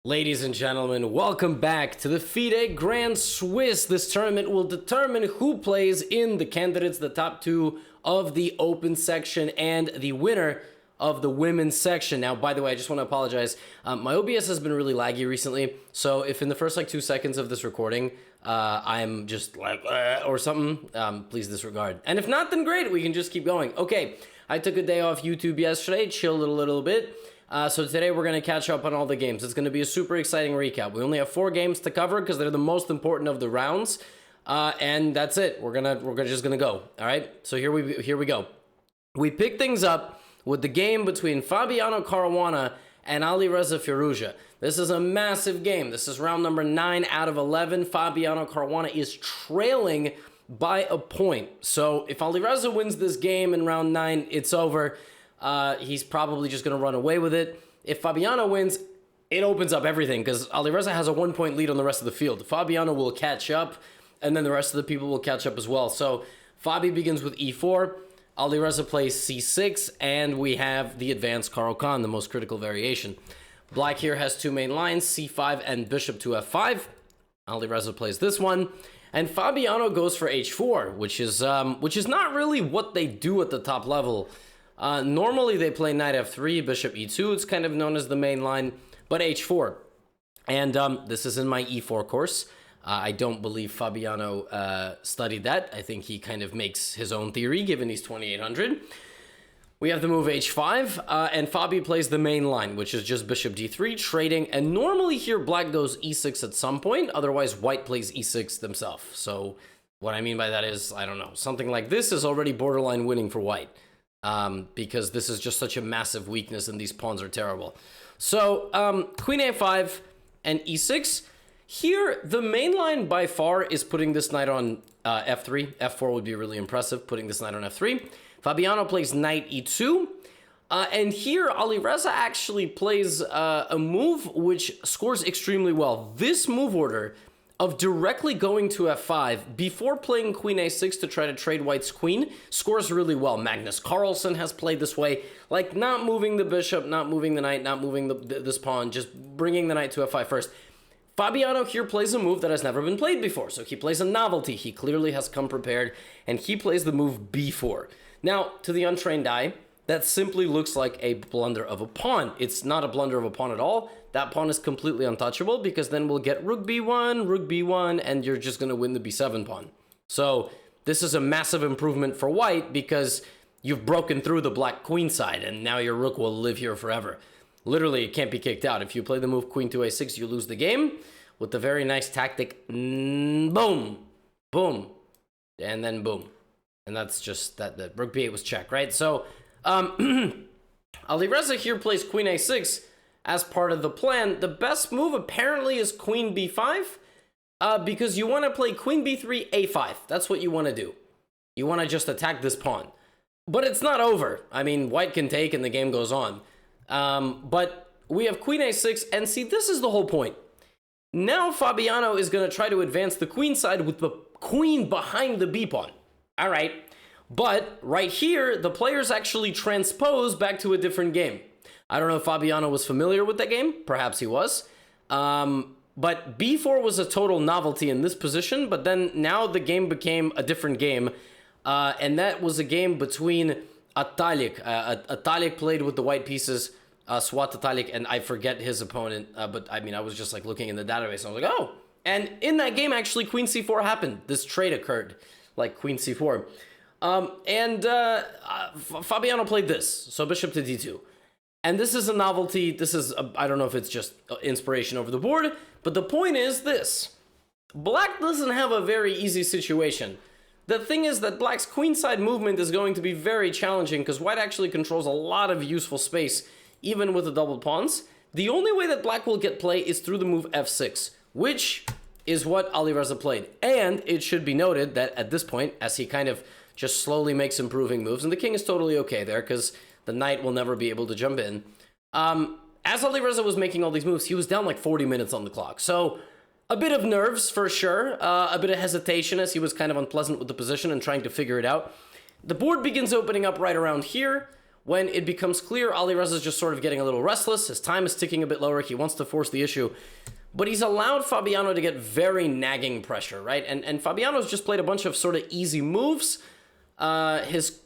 Ladies and gentlemen, welcome back to the FIDE Grand Swiss. This tournament will determine who plays in the candidates, the top two of the open section, and the winner of the women's section. Now, by the way, I just want to apologize. My OBS has been really laggy recently, so if in the first 2 seconds of this recording, I'm just like, or something, please disregard. And if not, then great, we can just keep going. Okay, I took a day off YouTube yesterday, chilled a little bit. So today we're going to catch up on all the games. It's going to be a super exciting recap. We only have 4 games to cover because they're the most important of the rounds. And that's it. We're just gonna go. All right. So here we go. We pick things up with the game between Fabiano Caruana and Alireza Firouzja. This is a massive game. This is round number 9 out of 11. Fabiano Caruana is trailing by a point. So if Alireza wins this game in round 9, it's over. He's probably just going to run away with it. If Fabiano wins, it opens up everything because Alireza has a 1-point lead on the rest of the field. Fabiano will catch up, and then the rest of the people will catch up as well. So Fabi begins with e4, Alireza plays c6, and we have the advanced Caro-Kann, the most critical variation. Black here has 2 main lines, c5 and bishop to f5. Alireza plays this one, and Fabiano goes for h4, which is not really what they do at the top level. Normally they play knight f3, bishop e2. It's kind of known as the main line, but h4. And this is in my e4 course. I don't believe Fabiano studied that. I think he kind of makes his own theory, given he's 2800. We have the move h5, and Fabi plays the main line, which is just bishop d3, trading. And normally here, black goes e6 at some point. Otherwise, white plays e6 themselves. So what I mean by that is, I don't know, something like this is already borderline winning for white. Because this is just such a massive weakness and these pawns are terrible. So queen a5 and e6. Here, the main line by far is putting this knight on f3. f4 would be really impressive, putting this knight on f3. Fabiano plays knight e2. And here, Alireza actually plays a move which scores extremely well. This move order of directly going to f5 before playing queen a6 to try to trade white's queen scores really well. Magnus Carlsen has played this way, like not moving the bishop, not moving the knight, not moving this pawn, just bringing the knight to f5 first. Fabiano here plays a move that has never been played before, so he plays a novelty. He clearly has come prepared, and he plays the move b4. Now, to the untrained eye, that simply looks like a blunder of a pawn. It's not a blunder of a pawn at all. That pawn is completely untouchable because then we'll get rook b1, and you're just going to win the b7 pawn. So this is a massive improvement for white because you've broken through the black queen side, and now your rook will live here forever. Literally, it can't be kicked out. If you play the move queen to a6, you lose the game with the very nice tactic, boom, boom, and then boom. And that's just that. The rook b8 was check, right? So Alireza here plays queen a6 as part of the plan. The best move apparently is queen b5 because you want to play queen b3, a5. That's what you want to do. You want to just attack this pawn. But it's not over. I mean, white can take and the game goes on. But we have queen a6, and see, this is the whole point. Now Fabiano is going to try to advance the queen side with the queen behind the b pawn. All right. But right here, the players actually transpose back to a different game. I don't know if Fabiano was familiar with that game. Perhaps he was. But b4 was a total novelty in this position. But then now the game became a different game. And that was a game between Atalik. Atalik played with the white pieces, Swat Atalik, and I forget his opponent. But I mean, I was just like looking in the database. And I was like, oh. And in that game, actually, queen c4 happened. This trade occurred, like queen c4. Fabiano played this, so bishop to d2. And this is a novelty. This is, I don't know if it's just inspiration over the board, but the point is this. Black doesn't have a very easy situation. The thing is that black's queenside movement is going to be very challenging because white actually controls a lot of useful space, even with the double pawns. The only way that black will get play is through the move f6, which is what Alireza played. And it should be noted that at this point, as he kind of just slowly makes improving moves, and the king is totally okay there because the knight will never be able to jump in. As Alireza was making all these moves, he was down like 40 minutes on the clock. So a bit of nerves for sure, a bit of hesitation as he was kind of unpleasant with the position and trying to figure it out. The board begins opening up right around here. when it becomes clear Alireza is just sort of getting a little restless. His time is ticking a bit lower. He wants to force the issue. But he's allowed Fabiano to get very nagging pressure, right? And Fabiano's just played a bunch of sort of easy moves. His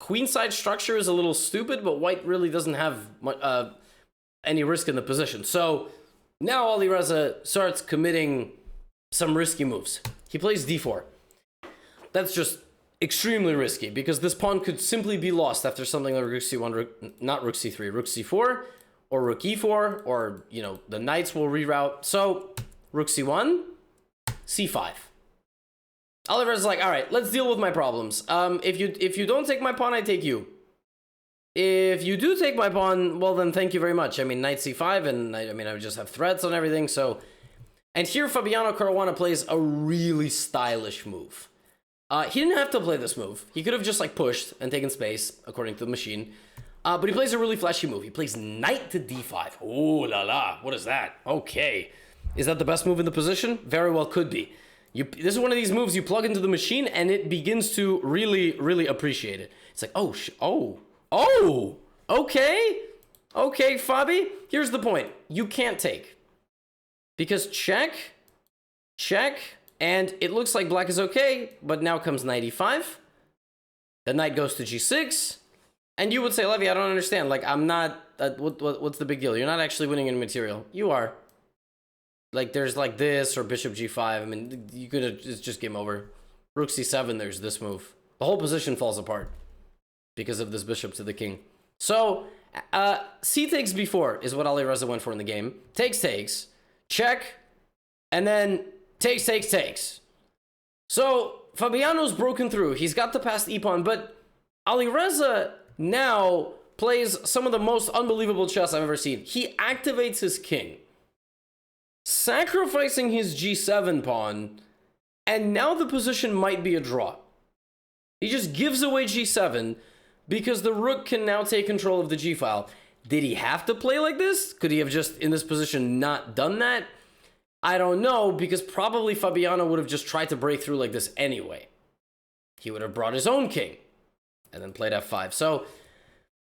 queenside structure is a little stupid, but white really doesn't have any risk in the position. So now Alireza starts committing some risky moves. He plays d4. That's just extremely risky because this pawn could simply be lost after something like rook c1, not rook c3, rook c4, or rook e4, or, you know, the knights will reroute. So rook c1, c5. Oliver's like, all right, let's deal with my problems. If you don't take my pawn, I take you. If you do take my pawn, well then thank you very much. I mean, knight c5, and I mean, I would just have threats on everything. So, and here Fabiano Caruana plays a really stylish move. He didn't have to play this move. He could have just like pushed and taken space, according to the machine. But he plays a really flashy move. He plays knight to d5. Oh la la, what is that? Okay. Is that the best move in the position? Very well could be. This is one of these moves you plug into the machine and it begins to really, really appreciate it. It's like, okay, Fabi. Here's the point. You can't take. Because check, and it looks like black is okay, but now comes knight e5. The knight goes to g6. And you would say, Levy, I don't understand. Like, I'm not, what's the big deal? You're not actually winning in material. You are. Like, there's like this or bishop g5. I mean, you could have, it's just game over. Rook c7, there's this move. The whole position falls apart because of this bishop to the king. So, c takes b4 is what Alireza went for in the game. Takes, check, and then takes. So, Fabiano's broken through. He's got the passed e-pawn, but Alireza now plays some of the most unbelievable chess I've ever seen. He activates his king, sacrificing his g7 pawn, and now the position might be a draw. He just gives away g7 because the rook can now take control of the g-file. Did he have to play like this? Could he have just, in this position, not done that? I don't know, because probably Fabiano would have just tried to break through like this anyway. He would have brought his own king and then played f5. So,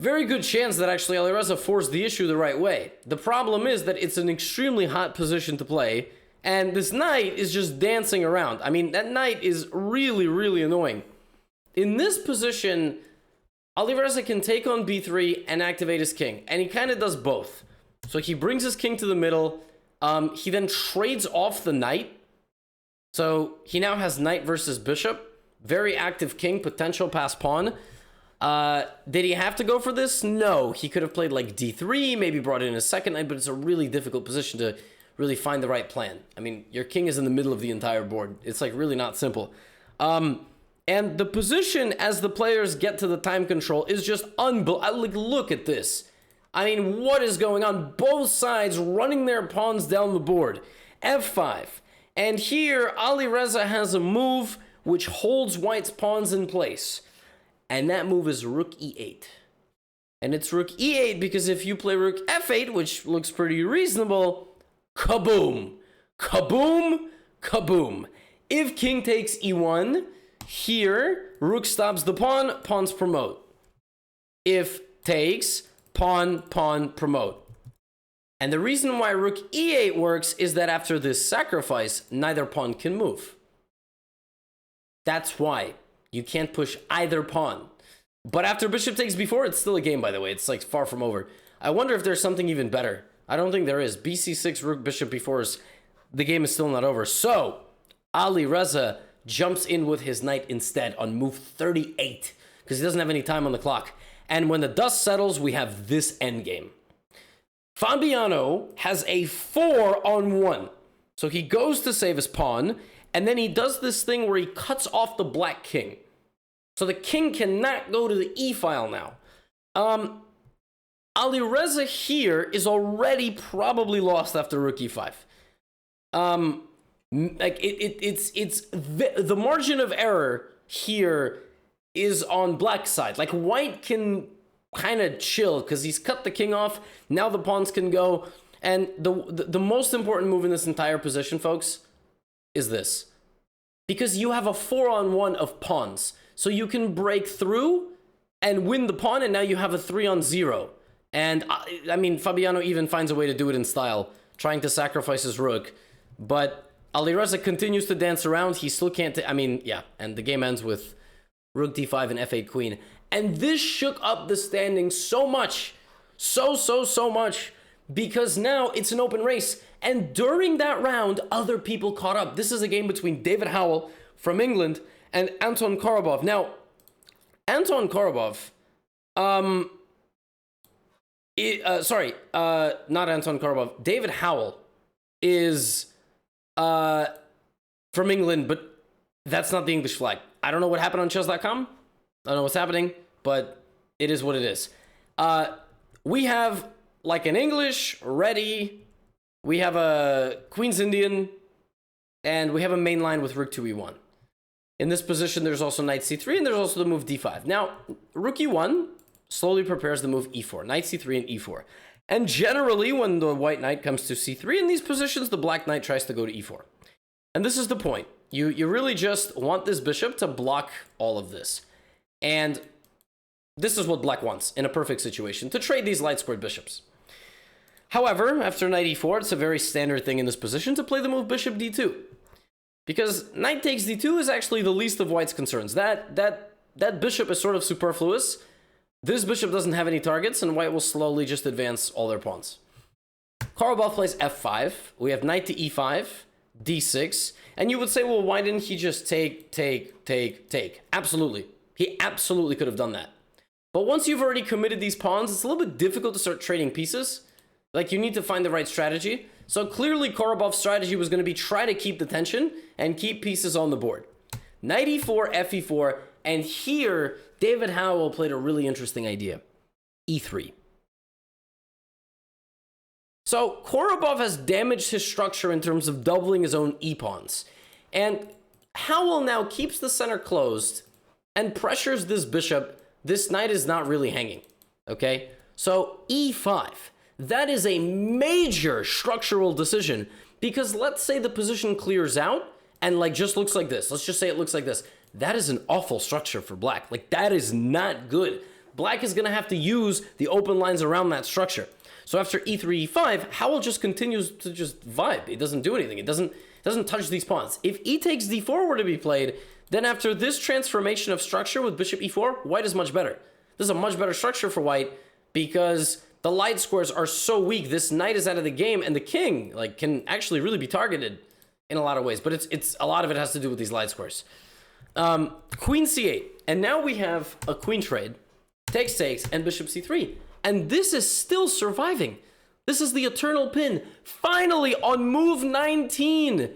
very good chance that actually Alireza forced the issue the right way. The problem is that it's an extremely hot position to play, and this knight is just dancing around. I mean, that knight is really, really annoying. In this position, Alireza can take on b3 and activate his king, and he kind of does both. So he brings his king to the middle. He then trades off the knight. So he now has knight versus bishop. Very active king, potential pass pawn. Did he have to go for this? No. He could have played like d3, maybe brought in a second knight, but it's a really difficult position to really find the right plan. I mean, your king is in the middle of the entire board. It's like really not simple. And the position as the players get to the time control is just unbelievable. Like, look at this. I mean, what is going on? Both sides running their pawns down the board. f5. And here, Alireza has a move which holds white's pawns in place. And that move is rook e8. And it's rook e8 because if you play rook f8, which looks pretty reasonable, kaboom, kaboom, kaboom. If king takes e1, here, rook stops the pawn, pawns promote. If takes, pawn, promote. And the reason why rook e8 works is that after this sacrifice, neither pawn can move. That's why you can't push either pawn. But after bishop takes b4, it's still a game, by the way. It's like far from over. I wonder if there's something even better. I don't think there is. bc6, rook, bishop b4 is, the game is still not over. So, Alireza jumps in with his knight instead on move 38 because he doesn't have any time on the clock. And when the dust settles, we have this endgame. Fabiano has a 4-on-1. So he goes to save his pawn, and then he does this thing where he cuts off the black king. So the king cannot go to the e-file now. Alireza here is already probably lost after rook e5. Like the margin of error here is on black side. Like white can kind of chill because he's cut the king off. Now the pawns can go. And the most important move in this entire position, folks, is this. Because you have a 4-on-1 of pawns. So you can break through and win the pawn, and now you have a 3-on-0. And I mean, Fabiano even finds a way to do it in style, trying to sacrifice his rook. But Alireza continues to dance around. He still can't, I mean, yeah. And the game ends with rook d5 and f8 queen. And this shook up the standings so much. So much. Because now it's an open race. And during that round, other people caught up. This is a game between David Howell from England and Anton Korobov. Now, Anton Korobov, not Anton Korobov. David Howell is from England, but that's not the English flag. I don't know what happened on chess.com. I don't know what's happening, but it is what it is. We have like an English ready. We have a Queen's Indian, and we have a main line with rook to e1. In this position, there's also knight c3, and there's also the move d5. Now, rook e1 slowly prepares the move e4, knight c3 and e4. And generally, when the white knight comes to c3 in these positions, the black knight tries to go to e4. And this is the point. You really just want this bishop to block all of this. And this is what black wants in a perfect situation, to trade these light squared bishops. However, after knight e4, it's a very standard thing in this position to play the move bishop d2. Because knight takes d2 is actually the least of white's concerns. That bishop is sort of superfluous. This bishop doesn't have any targets, and white will slowly just advance all their pawns. Korobov plays f5. We have knight to e5, d6. And you would say, well, why didn't he just take? Absolutely. He absolutely could have done that. But once you've already committed these pawns, it's a little bit difficult to start trading pieces. Like, you need to find the right strategy. So clearly, Korobov's strategy was going to be try to keep the tension and keep pieces on the board. Knight e4, f e4, and here, David Howell played a really interesting idea. e3. So Korobov has damaged his structure in terms of doubling his own e-pawns. And Howell now keeps the center closed and pressures this bishop. This knight is not really hanging, okay? So e5. That is a major structural decision, because let's say the position clears out and like just looks like this. Let's just say it looks like this. That is an awful structure for black. Like, that is not good. Black is going to have to use the open lines around that structure. So after e3, e5, Howell just continues to just vibe. He doesn't do anything. It doesn't touch these pawns. If e takes d4 were to be played, then after this transformation of structure with bishop e4, white is much better. This is a much better structure for white because the light squares are so weak. This knight is out of the game, and the king like can actually really be targeted in a lot of ways. But it's a lot of it has to do with these light squares. Queen c8, and now we have a queen trade, takes, and bishop c3. And this is still surviving. This is the eternal pin. Finally, on move 19,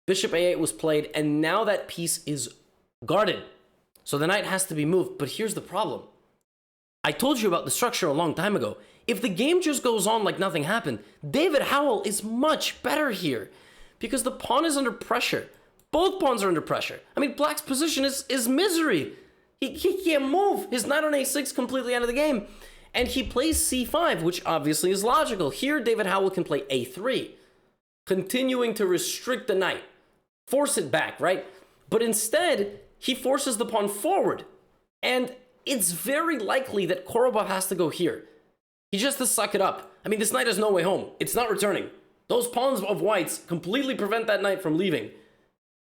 bishop a8 was played, and now that piece is guarded. So the knight has to be moved, but here's the problem. I told you about the structure a long time ago. If the game just goes on like nothing happened, David Howell is much better here because the pawn is under pressure. Both pawns are under pressure. I mean, black's position is misery. He can't move. His knight on a6 completely out of the game. And he plays c5, which obviously is logical. Here, David Howell can play a3, continuing to restrict the knight. Force it back, right? But instead, he forces the pawn forward. And it's very likely that Korobov has to go here. He just has to suck it up. I mean, this knight has no way home. It's not returning. Those pawns of white's completely prevent that knight from leaving.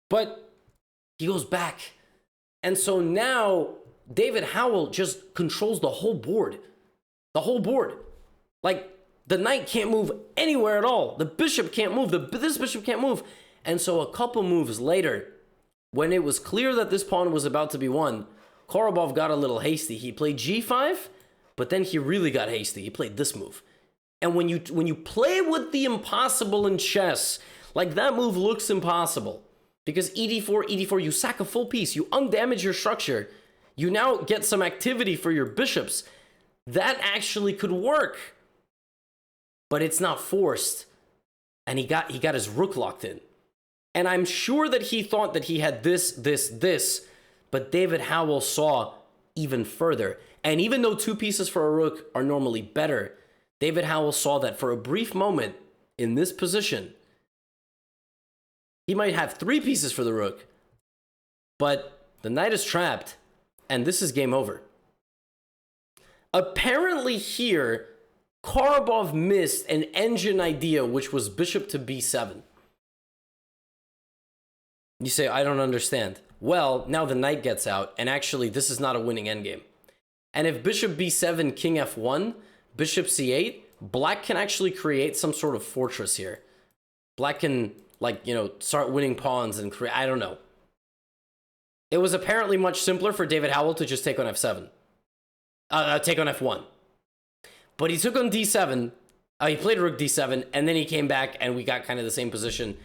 But he goes back. And so now David Howell just controls the whole board. The whole board. Like, the knight can't move anywhere at all. The bishop can't move. This bishop can't move. And so a couple moves later, when it was clear that this pawn was about to be won, Korobov got a little hasty. He played g5, but then he really got hasty. He played this move. And when you play with the impossible in chess, like that move looks impossible. Because e4, you sack a full piece. You undamage your structure. You now get some activity for your bishops. That actually could work. But it's not forced. And he got his rook locked in. And I'm sure that he thought that he had this. But David Howell saw even further. And even though two pieces for a rook are normally better, David Howell saw that for a brief moment in this position, he might have three pieces for the rook, but the knight is trapped, and this is game over. Apparently here, Korobov missed an engine idea, which was bishop to b7. You say, I don't understand. Well, now the knight gets out, and actually this is not a winning endgame. And if bishop b7, king f1, bishop c8, black can actually create some sort of fortress here. Black can, like, you know, start winning pawns and create, I don't know. It was apparently much simpler for David Howell to just take on f7. Take on f1. But he took on d7, he played rook d7, and then he came back and we got kind of the same position.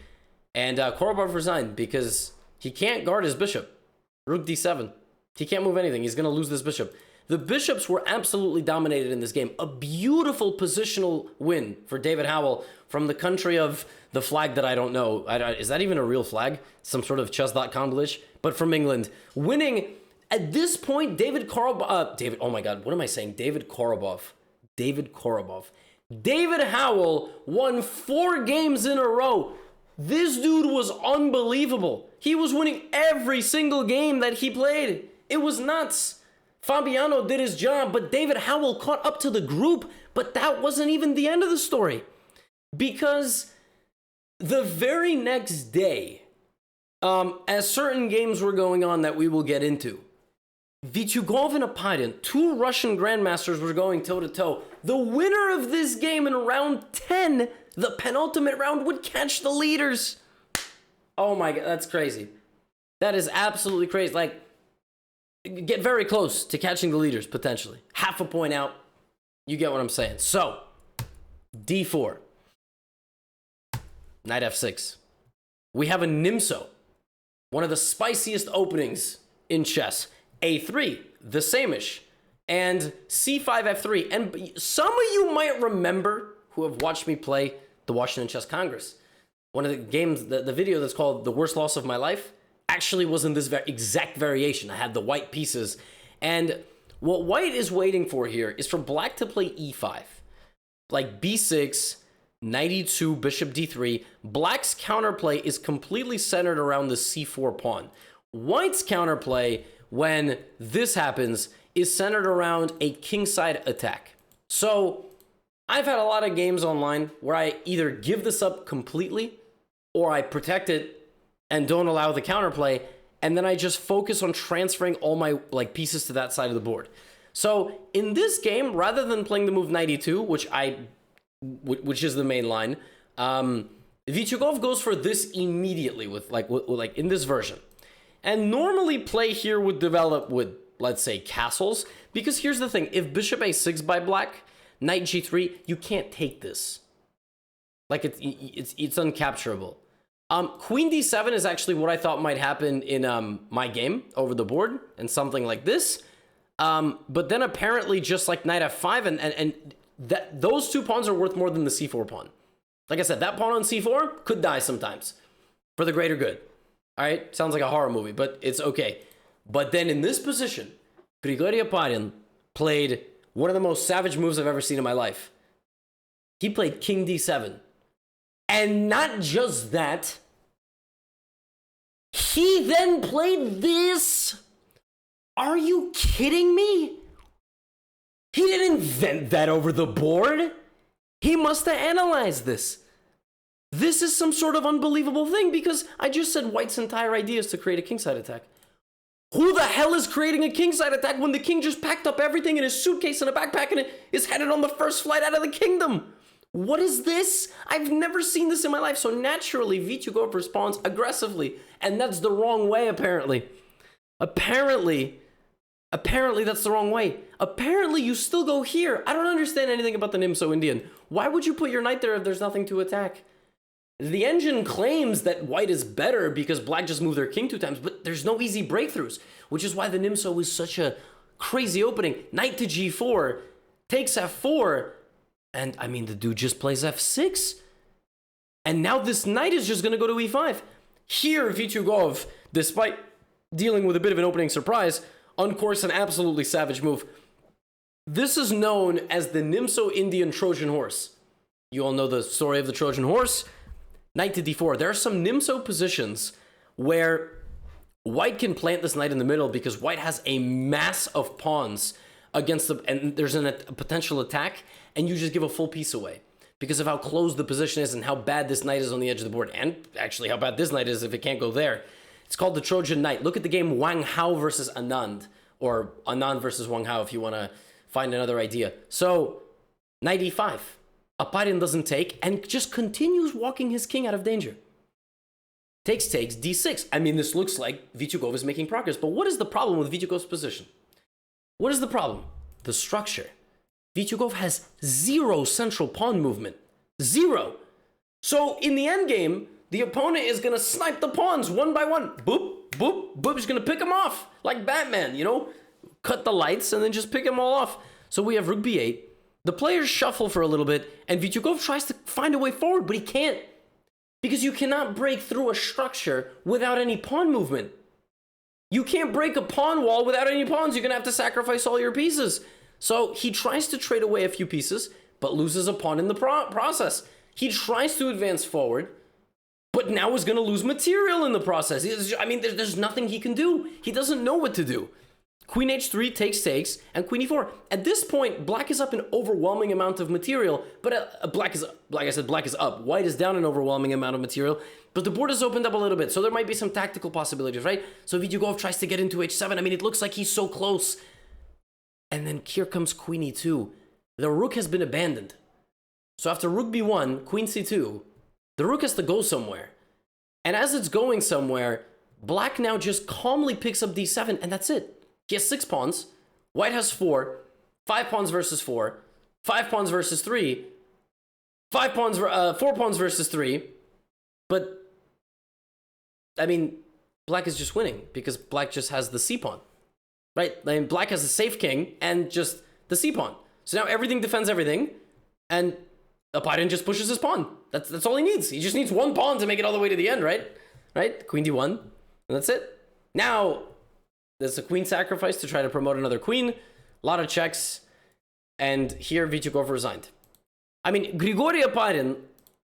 And Korobov resigned because he can't guard his bishop. Rook d7. He can't move anything. He's going to lose this bishop. The bishops were absolutely dominated in this game. A beautiful positional win for David Howell from the country of the flag that I don't know. Is that even a real flag? Some sort of chess.com glitch? But from England. Winning, at this point, David Korobov... oh my god, what am I saying? David Korobov. David Howell won 4 games in a row. This dude was unbelievable. He was winning every single game that he played. It was nuts. Fabiano did his job, but David Howell caught up to the group. But that wasn't even the end of the story. Because the very next day, as certain games were going on that we will get into, Vityugov and Apadin, 2 Russian grandmasters, were going toe-to-toe. The winner of this game in round 10, the penultimate round, would catch the leaders. Oh my god, that's crazy. That is absolutely crazy. Like, get very close to catching the leaders, potentially. Half a point out. You get what I'm saying. So, d4. Knight f6. We have a Nimzo. One of the spiciest openings in chess. a3, the same-ish. And c5, f3. And some of you might remember, who have watched me play the Washington Chess Congress. One of the games, the video that's called The Worst Loss of My Life, actually was in this exact variation. I had the white pieces. And what white is waiting for here is for black to play e5. Like b6, knight e2, bishop d3. Black's counterplay is completely centered around the c4 pawn. White's counterplay, when this happens, is centered around a kingside attack. So I've had a lot of games online where I either give this up completely or I protect it and don't allow the counterplay, and then I just focus on transferring all my pieces to that side of the board. So in this game, rather than playing the move knight e2, which is the main line, Vityugov goes for this immediately with in this version. And normally play here would develop with, let's say, castles, because here's the thing: if bishop a6 by black, knight g3, you can't take this. Like it's uncapturable. Queen d7 is actually what I thought might happen in my game over the board, and something like this. But then apparently just like knight f5, and that those 2 pawns are worth more than the c4 pawn. Like I said, that pawn on c4 could die sometimes for the greater good. All right, sounds like a horror movie, but it's okay. But then in this position, Grigory Apadin played one of the most savage moves I've ever seen in my life. He played king d7. And not just that, he then played this. Are you kidding me? He didn't invent that over the board. He must have analyzed this. This is some sort of unbelievable thing, because I just said white's entire idea is to create a kingside attack. Who the hell is creating a kingside attack when the king just packed up everything in his suitcase and a backpack and is headed on the first flight out of the kingdom? What is this? I've never seen this in my life. So naturally, Vityugov responds aggressively, and that's the wrong way, apparently. Apparently that's the wrong way. Apparently, you still go here. I don't understand anything about the Nimzo Indian. Why would you put your knight there if there's nothing to attack? The engine claims that white is better because black just moved their king 2 times, but there's no easy breakthroughs, which is why the Nimzo is such a crazy opening. Knight to g4, takes f4, and I mean, the dude just plays f6. And now this knight is just going to go to e5. Here, Vityugov, despite dealing with a bit of an opening surprise, uncourse an absolutely savage move. This is known as the Nimzo Indian Trojan horse. You all know the story of the Trojan horse. Knight to d4. There are some Nimzo positions where white can plant this knight in the middle because white has a mass of pawns against the, and there's a potential attack, and you just give a full piece away because of how close the position is and how bad this knight is on the edge of the board, and actually how bad this knight is if it can't go there. It's called the Trojan Knight. Look at the game Wang Hao versus Anand, or Anand versus Wang Hao if you want to find another idea. So, knight e5. Aparin doesn't take and just continues walking his king out of danger. Takes, d6. I mean, this looks like Vityukov is making progress, but what is the problem with Vityukov's position? What is the problem? The structure. Vityukov has 0 central pawn movement. 0. So in the endgame, the opponent is going to snipe the pawns one by one. Boop, boop, boop. He's going to pick them off like Batman, you know? Cut the lights and then just pick them all off. So we have rook b8. The players shuffle for a little bit, and Vityukov tries to find a way forward, but he can't. Because you cannot break through a structure without any pawn movement. You can't break a pawn wall without any pawns. You're going to have to sacrifice all your pieces. So he tries to trade away a few pieces, but loses a pawn in the process. He tries to advance forward, but now is going to lose material in the process. I mean, there's nothing he can do. He doesn't know what to do. Queen h3 takes, and queen e4. At this point, black is up an overwhelming amount of material, but black is up. White is down an overwhelming amount of material, but the board has opened up a little bit, so there might be some tactical possibilities, right? So Vityukov tries to get into h7. I mean, it looks like he's so close. And then here comes queen e2. The rook has been abandoned. So after rook b1, queen c2, the rook has to go somewhere. And as it's going somewhere, black now just calmly picks up d7, and that's it. He has 6 pawns. White has 4. 5 pawns versus 4. 5 pawns versus 3. 4 pawns versus 3. But, I mean, black is just winning because black just has the c pawn. Right? I mean, black has a safe king and just the c pawn. So now everything defends everything, and Aparin just pushes his pawn. That's all he needs. He just needs 1 pawn to make it all the way to the end, right? Right? Queen d1, and that's it. Now, there's a queen sacrifice to try to promote another queen. A lot of checks. And here, Vityukov resigned. I mean, Grigory Aparin,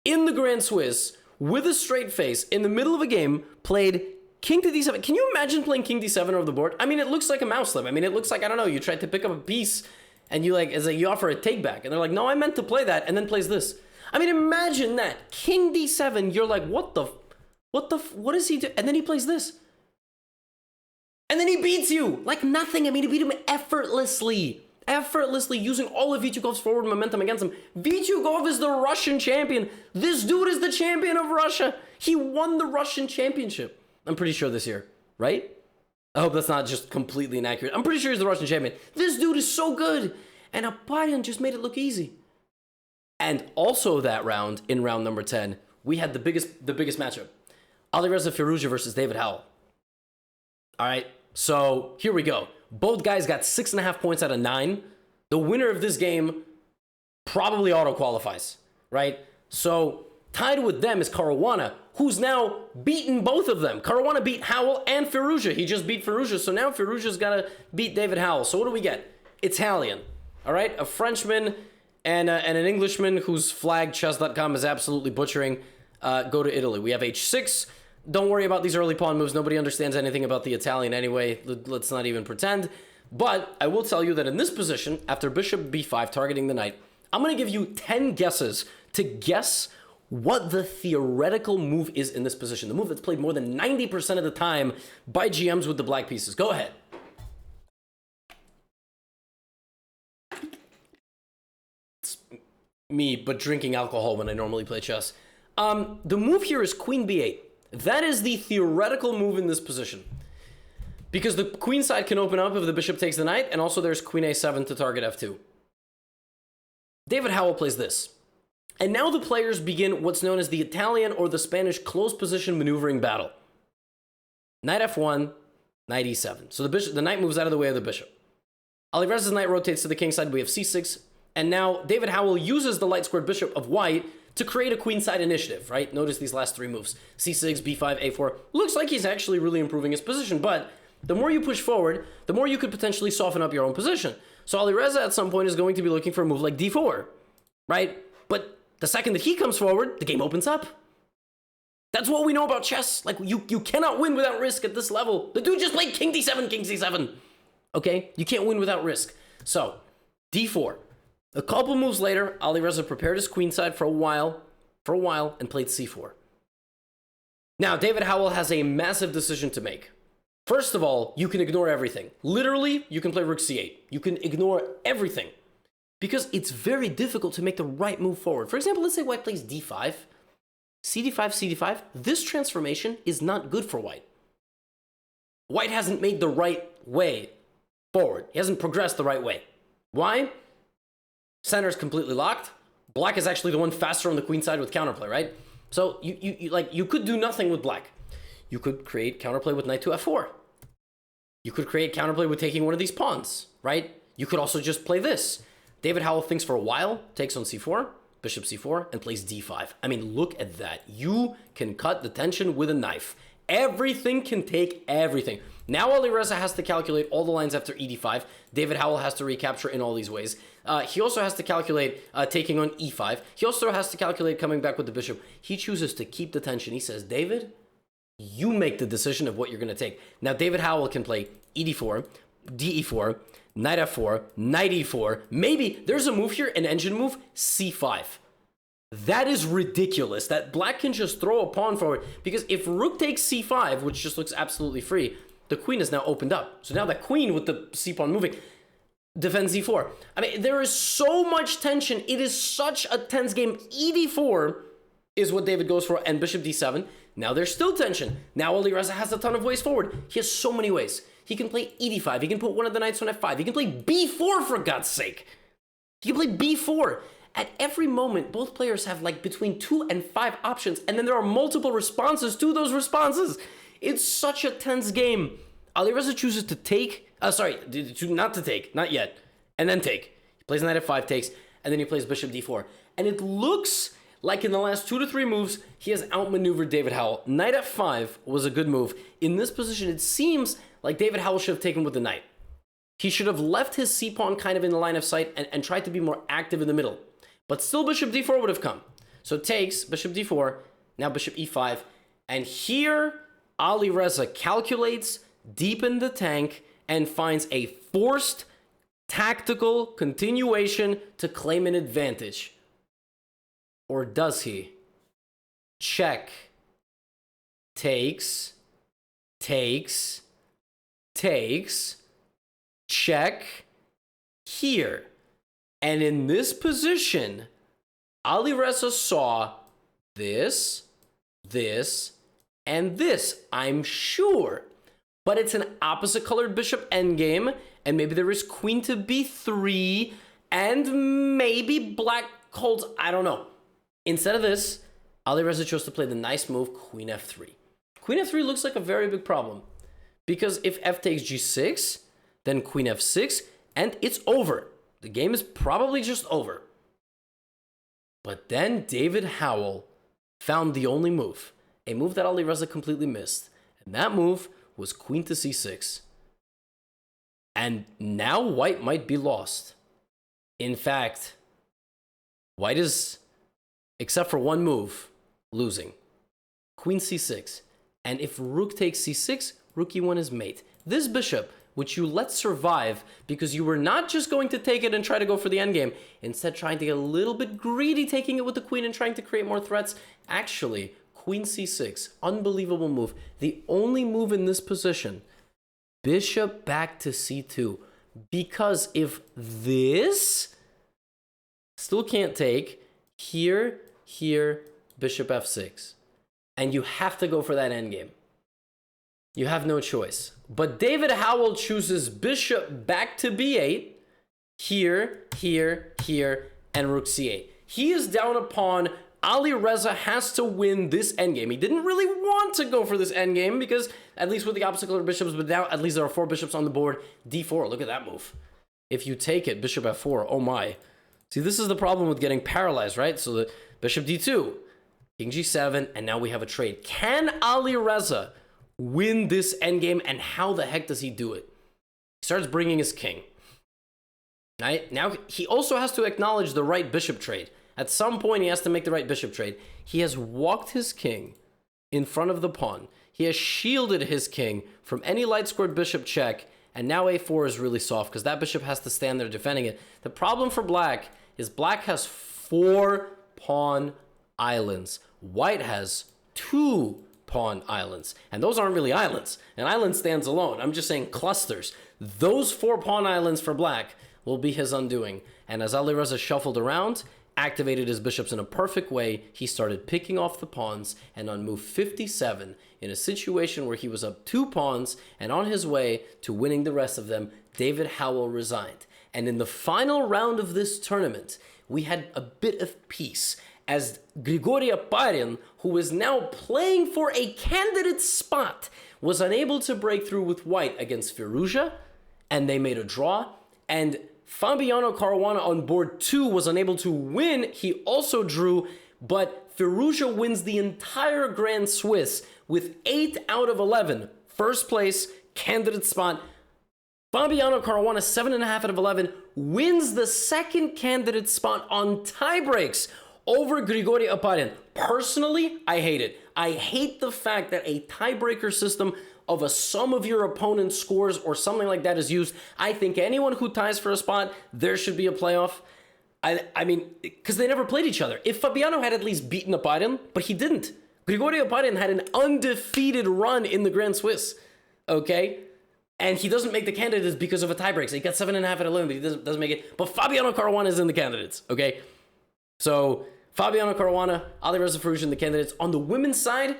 in the Grand Swiss, with a straight face, in the middle of a game, played king to d7. Can you imagine playing king d7 over the board? I mean, it looks like a mouse slip. I mean, it looks like, I don't know, you tried to pick up a piece, and you you offer a take back. And they're like, no, I meant to play that, and then plays this. I mean, imagine that. King d7, you're like, what is he doing? And then he plays this. And then he beats you like nothing. I mean, he beat him effortlessly, using all of Vityukov's forward momentum against him. Vityukov is the Russian champion. This dude is the champion of Russia. He won the Russian championship. I'm pretty sure this year, right? I hope that's not just completely inaccurate. I'm pretty sure he's the Russian champion. This dude is so good. And Aparin just made it look easy. And also that round, in round number 10, we had the biggest matchup. Alireza Firouzja versus David Howell. All right, so here we go. Both guys got 6.5 points out of 9. The winner of this game probably auto-qualifies, right? So tied with them is Caruana, who's now beaten both of them. Caruana beat Howell and Firouzja. He just beat Firouzja, so now Firouzja's got to beat David Howell. So what do we get? Italian, all right? A Frenchman and an Englishman whose flag chess.com is absolutely butchering. Go to Italy. We have h6. Don't worry about these early pawn moves. Nobody understands anything about the Italian anyway. Let's not even pretend. But I will tell you that in this position, after bishop b5, targeting the knight, I'm going to give you 10 guesses to guess what the theoretical move is in this position. The move that's played more than 90% of the time by GMs with the black pieces. Go ahead. It's me, but drinking alcohol when I normally play chess. The move here is queen b8. That is the theoretical move in this position. Because the queen side can open up if the bishop takes the knight, and also there's queen a7 to target f2. David Howell plays this. And now the players begin what's known as the Italian or the Spanish close position maneuvering battle. Knight f1, knight e7. So the knight moves out of the way of the bishop. Alireza's knight rotates to the king side. We have c6. And now David Howell uses the light squared bishop of white to create a queenside initiative, right? Notice these last 3 moves. c6, b5, a4. Looks like he's actually really improving his position, but the more you push forward, the more you could potentially soften up your own position. So Alireza at some point is going to be looking for a move like d4, right? But the second that he comes forward, the game opens up. That's what we know about chess. Like, you cannot win without risk at this level. The dude just played king d7, okay? You can't win without risk. So, d4. A couple moves later, Alireza prepared his queenside for a while, and played c4. Now, David Howell has a massive decision to make. First of all, you can ignore everything. Literally, you can play rook c8. You can ignore everything. Because it's very difficult to make the right move forward. For example, let's say white plays d5. cd5, cd5. This transformation is not good for white. White hasn't made the right way forward. He hasn't progressed the right way. Why? Center is completely locked. Black is actually the one faster on the queen side with counterplay, right? So you could do nothing with black. You could create counterplay with knight to f4. You could create counterplay with taking one of these pawns, right? You could also just play this. David Howell thinks for a while, takes on c4, bishop c4, and plays d5. I mean, look at that. You can cut the tension with a knife. Everything can take everything. Now Alireza has to calculate all the lines after ed5. David Howell has to recapture in all these ways. He also has to calculate taking on e5. He also has to calculate coming back with the bishop. He chooses to keep the tension. He says, David, you make the decision of what you're going to take. Now, David Howell can play ed4, de4, knight f4, knight e4. Maybe there's a move here, an engine move, c5. That is ridiculous that black can just throw a pawn forward, because if rook takes c5, which just looks absolutely free, the queen is now opened up. So now the queen with the c-pawn moving defends e4. I mean, there is so much tension. It is such a tense game. ed4 is what David goes for, and bishop d7. Now there's still tension. Now Alireza has a ton of ways forward. He has so many ways. He can play ed5. He can put one of the knights on f5. He can play b4, for God's sake. He can play b4. At every moment, both players have like between 2 and 5 options, and then there are multiple responses to those responses. It's such a tense game. Alireza chooses to take, not yet, and then take. He plays knight f5, takes, and then he plays bishop d4. And it looks like in the last 2 to 3 moves, he has outmaneuvered David Howell. Knight f5 was a good move. In this position, it seems like David Howell should have taken with the knight. He should have left his c-pawn kind of in the line of sight and tried to be more active in the middle. But still bishop d4 would have come. So takes, bishop d4, now bishop e5. And here, Alireza calculates, deepen the tank, and finds a forced tactical continuation to claim an advantage. Or does he? Check. Takes. Takes. Takes. Check. Here. And in this position, Alireza saw this, and this, I'm sure. But it's an opposite colored bishop endgame, and maybe there is queen to b3, and maybe black holds, I don't know. Instead of this, Alireza chose to play the nice move, queen f3. Queen f3 looks like a very big problem, because if f takes g6, then queen f6, and it's over. The game is probably just over. But then David Howell found the only move, a move that Alireza completely missed, and that move was queen to c6. And now white might be lost. In fact, white is, except for one move, losing. Queen c6. And if rook takes c6, rook e1 is mate. This bishop, which you let survive because you were not just going to take it and try to go for the endgame, instead trying to get a little bit greedy, taking it with the queen and trying to create more threats. Actually, queen c6, unbelievable move. The only move in this position, bishop back to c2. Because if this still can't take, here, bishop f6. And you have to go for that endgame. You have no choice. But David Howell chooses bishop back to b8, here, and rook c8. He is down a pawn. Alireza has to win this endgame. He didn't really want to go for this endgame because, at least with the opposite color bishops, but now at least there are 4 bishops on the board. d4, look at that move. If you take it, bishop f4, oh my. See, this is the problem with getting paralyzed, right? So the bishop d2, king g7, and now we have a trade. Can Alireza win this endgame, and how the heck does he do it? He starts bringing his king. Right? Now, he also has to acknowledge the right bishop trade. At some point, he has to make the right bishop trade. He has walked his king in front of the pawn. He has shielded his king from any light-squared bishop check, And now a4 is really soft because that bishop has to stand there defending it. The problem for black is black has 4 pawn islands. White has 2 pawn islands. And those aren't really islands. An island stands alone. I'm just saying clusters. Those 4 pawn islands for black will be his undoing. And as Alireza shuffled around, activated his bishops in a perfect way, he started picking off the pawns, and on move 57, in a situation where he was up 2 pawns and on his way to winning the rest of them, David Howell resigned. And in the final round of this tournament, we had a bit of peace, as Grigory Aparin, who is now playing for a candidate spot, was unable to break through with white against Firouzja, and they made a draw, and Fabiano Caruana on board 2 was unable to win. He also drew, but Firouzja wins the entire Grand Swiss with 8 out of 11. First place, candidate spot. Fabiano Caruana, 7.5 out of 11, wins the second candidate spot on tiebreaks over Grigory Aparin. Personally, I hate it. I hate the fact that a tiebreaker system of a sum of your opponent's scores or something like that is used. I think anyone who ties for a spot, there should be a playoff. I mean, because they never played each other. If Fabiano had at least beaten Aparin, but he didn't. Grigory Aparin had an undefeated run in the Grand Swiss, okay? And he doesn't make the candidates because of a tiebreak. So he got 7.5 out of 11, but he doesn't make it. But Fabiano Caruana is in the candidates, okay? So Fabiano Caruana, Alireza Firouzja in the candidates. On the women's side,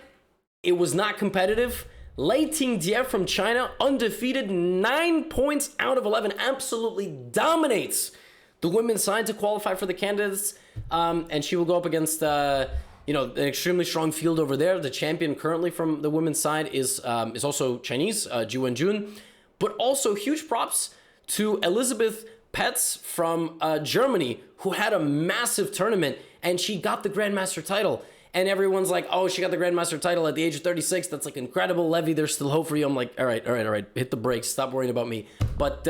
it was not competitive. Lei Tingdier from China, undefeated, 9 points out of 11, absolutely dominates the women's side to qualify for the candidates. And she will go up against, an extremely strong field over there. The champion currently from the women's side is also Chinese, Ji Wenjun. But also huge props to Elizabeth Petz from Germany, who had a massive tournament, and she got the Grandmaster title. And everyone's like, oh, she got the Grandmaster title at the age of 36. That's like incredible. Levy, there's still hope for you. I'm like, all right. Hit the brakes. Stop worrying about me. But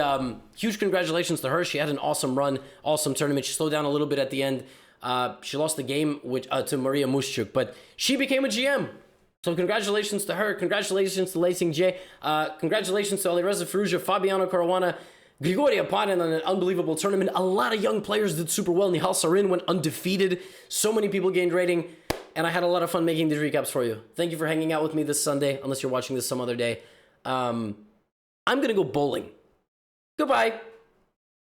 huge congratulations to her. She had an awesome run, awesome tournament. She slowed down a little bit at the end. She lost the game to Maria Muschuk, but she became a GM. So congratulations to her. Congratulations to Lei Tingdier. Congratulations to Alireza Firouzja, Fabiano Caruana, Grigory Aparin on an unbelievable tournament. A lot of young players did super well. Nihal Sarin went undefeated. So many people gained rating. And I had a lot of fun making these recaps for you. Thank you for hanging out with me this Sunday, unless you're watching this some other day. I'm going to go bowling. Goodbye.